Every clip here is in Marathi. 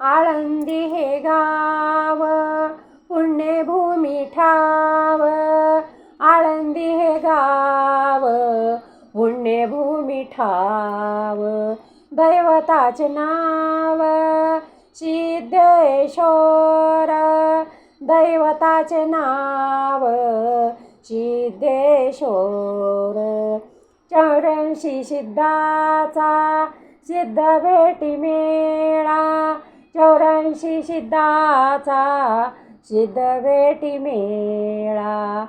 आळंदी हे गाव पुण्यभूमी ठाव, आळंदी हे गाव पुण्यभूमी ठाव, दैवताचे नाव सिद्धेश्वर, दैवताचे नाव सिद्धेश्वर, 84 सिद्धाचा सिद्ध भेटी मेळा, 84 सिद्धाचा सिद्ध भेटी मेळा,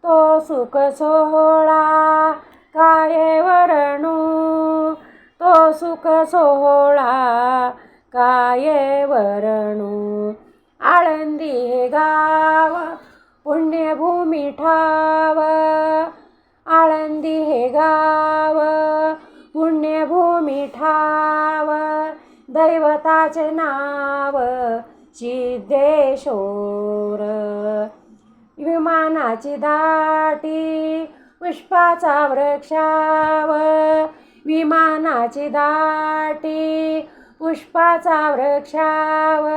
तो सुख सोहळा काय वर्णू, तो सुख सोहळा काय वर्णू, आळंदी हे गाव पुण्यभूमी ठाव, आळंदी हे गाव पुण्यभूमी ठाव, दैवताचे नाव सिद्धेश्वर, विमानाची दाटी पुष्पाचा वृक्षाव, विमानाची दाटी पुष्पाचा वृक्षाव,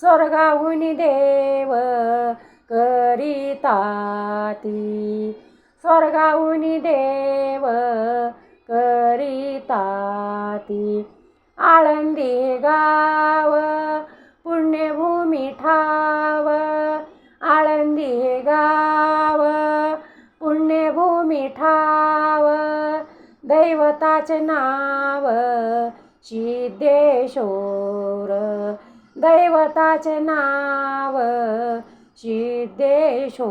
स्वर्गाहून देव करिताती, स्वर्गाहून देव करिताती, आळंदी गाव पुण्यभूमी ठाव, आळंदी हे गाव पुण्यभूमी ठाव, दैवताचे नाव सिद्धेश्वर, दैवताचे नाव सिद्धेश्वर.